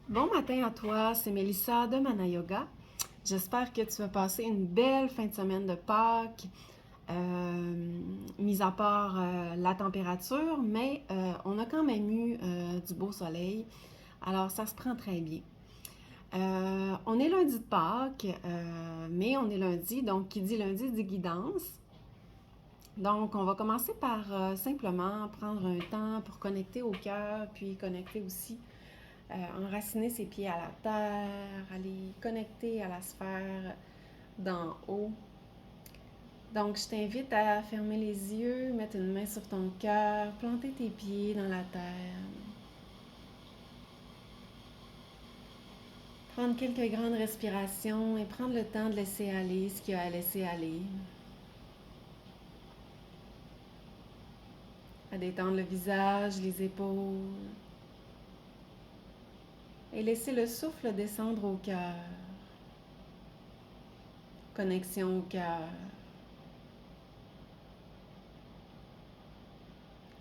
Bon matin à toi, c'est Mélissa de Mana Yoga. J'espère que tu vas passer une belle fin de semaine de Pâques, mis à part la température, mais on a quand même eu du beau soleil, alors ça se prend très bien. On est lundi de Pâques, mais on est lundi, donc qui dit lundi dit guidance. Donc, on va commencer par simplement prendre un temps pour connecter au cœur, puis connecter aussi enraciner ses pieds à la terre, aller connecter à la sphère d'en haut. Donc, je t'invite à fermer les yeux, mettre une main sur ton cœur, planter tes pieds dans la terre. Prendre quelques grandes respirations et prendre le temps de laisser aller ce qu'il y a à laisser aller. À détendre le visage, les épaules. Et laisser le souffle descendre au cœur. Connexion au cœur.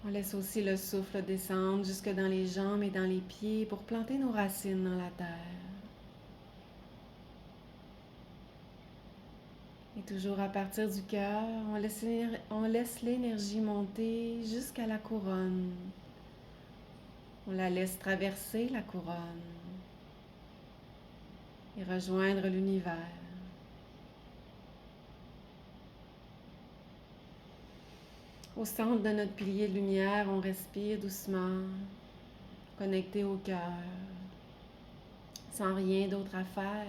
On laisse aussi le souffle descendre jusque dans les jambes et dans les pieds pour planter nos racines dans la terre. Et toujours à partir du cœur, on laisse l'énergie monter jusqu'à la couronne. On la laisse traverser la couronne et rejoindre l'univers. Au centre de notre pilier de lumière, on respire doucement, connecté au cœur, sans rien d'autre à faire.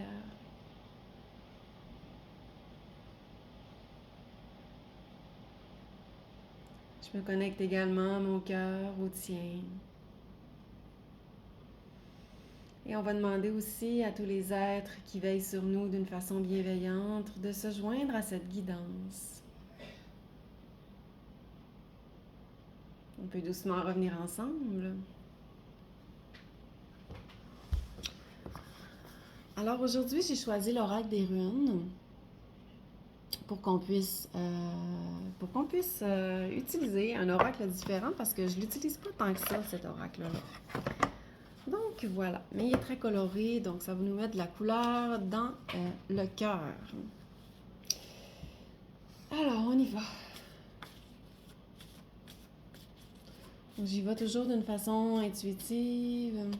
Je me connecte également à mon cœur, au tien. Et on va demander aussi à tous les êtres qui veillent sur nous d'une façon bienveillante de se joindre à cette guidance. On peut doucement revenir ensemble. Alors aujourd'hui, j'ai choisi l'oracle des runes pour qu'on puisse utiliser un oracle différent parce que je ne l'utilise pas tant que ça, cet oracle-là. Donc voilà, mais il est très coloré, donc ça va nous mettre de la couleur dans le cœur. Alors, on y va. J'y vais toujours d'une façon intuitive.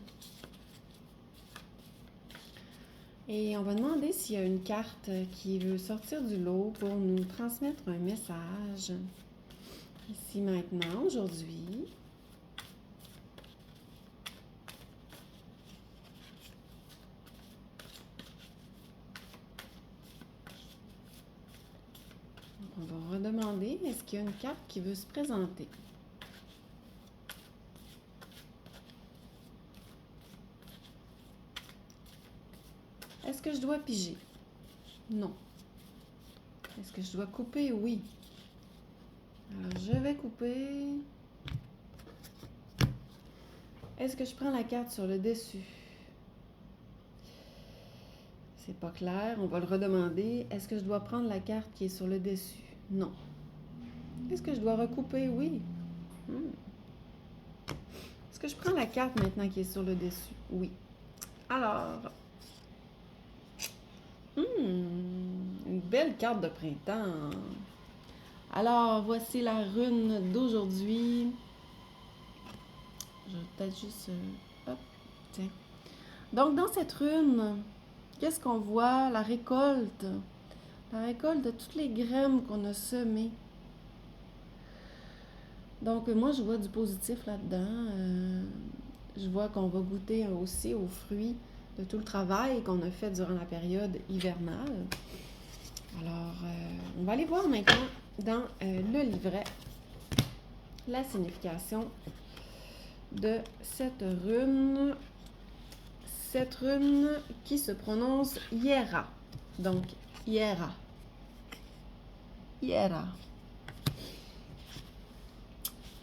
Et on va demander s'il y a une carte qui veut sortir du lot pour nous transmettre un message. Ici, maintenant, aujourd'hui. On va redemander, est-ce qu'il y a une carte qui veut se présenter? Est-ce que je dois piger? Non. Est-ce que je dois couper? Oui. Alors, je vais couper. Est-ce que je prends la carte sur le dessus? C'est pas clair. On va le redemander. Est-ce que je dois prendre la carte qui est sur le dessus? Non. Est-ce que je dois recouper? Oui. Est-ce que je prends la carte maintenant qui est sur le dessus? Oui. Alors, une belle carte de printemps. Alors, voici la rune d'aujourd'hui. Je vais peut-être juste... hop, tiens. Donc, dans cette rune, qu'est-ce qu'on voit? La récolte. La récolte de toutes les graines qu'on a semées. Donc, moi, je vois du positif là-dedans. Je vois qu'on va goûter aussi aux fruits de tout le travail qu'on a fait durant la période hivernale. Alors, on va aller voir maintenant dans le livret la signification de cette rune. Cette rune qui se prononce Hiera. Donc, Hiera. Hiera.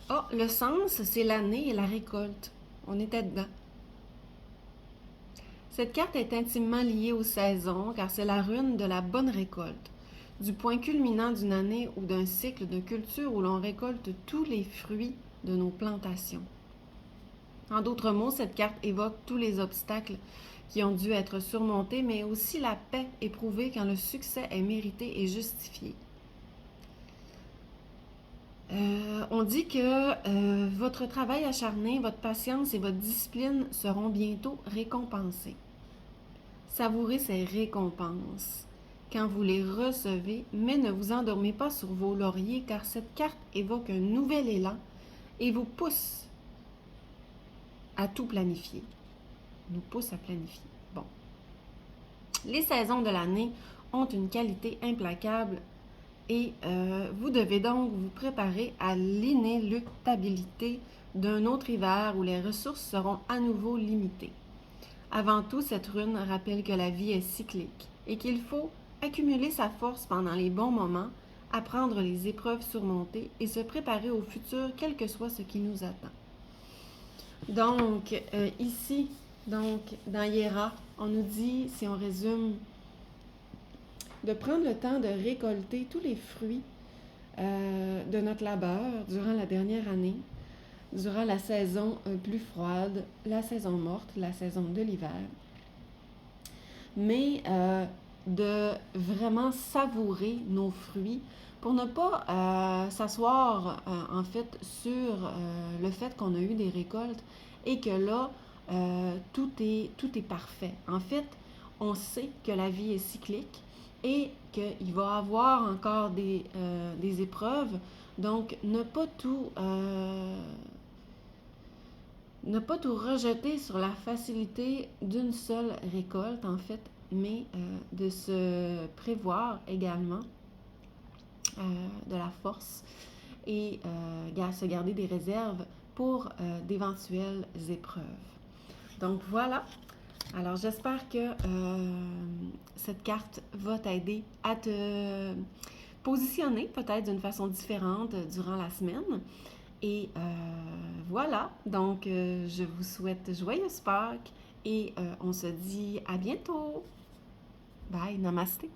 Oh, le sens, c'est l'année et la récolte. On était dedans. Cette carte est intimement liée aux saisons car c'est la rune de la bonne récolte, du point culminant d'une année ou d'un cycle de culture où l'on récolte tous les fruits de nos plantations. En d'autres mots, cette carte évoque tous les obstacles qui ont dû être surmontés, mais aussi la paix éprouvée quand le succès est mérité et justifié. On dit que votre travail acharné, votre patience et votre discipline seront bientôt récompensés. Savourez ces récompenses quand vous les recevez, mais ne vous endormez pas sur vos lauriers car cette carte évoque un nouvel élan et vous pousse à tout planifier. Nous pousse à planifier. Bon. Les saisons de l'année ont une qualité implacable et vous devez donc vous préparer à l'inéluctabilité d'un autre hiver où les ressources seront à nouveau limitées. Avant tout, cette rune rappelle que la vie est cyclique et qu'il faut accumuler sa force pendant les bons moments, apprendre les épreuves surmontées et se préparer au futur, quel que soit ce qui nous attend. Donc, ici, dans Hiera, on nous dit, si on résume, de prendre le temps de récolter tous les fruits de notre labeur durant la dernière année, durant la saison plus froide, la saison morte, la saison de l'hiver, mais de vraiment savourer nos fruits pour ne pas s'asseoir en fait sur le fait qu'on a eu des récoltes et que là, tout est parfait. En fait, on sait que la vie est cyclique et qu'il va y avoir encore des épreuves. Donc, ne pas tout rejeter sur la facilité d'une seule récolte, en fait, mais de se prévoir également de la force et se garder des réserves pour d'éventuelles épreuves. Donc voilà. Alors j'espère que cette carte va t'aider à te positionner peut-être d'une façon différente durant la semaine. Et voilà, donc je vous souhaite joyeuse Pâques et on se dit à bientôt. Bye, namasté.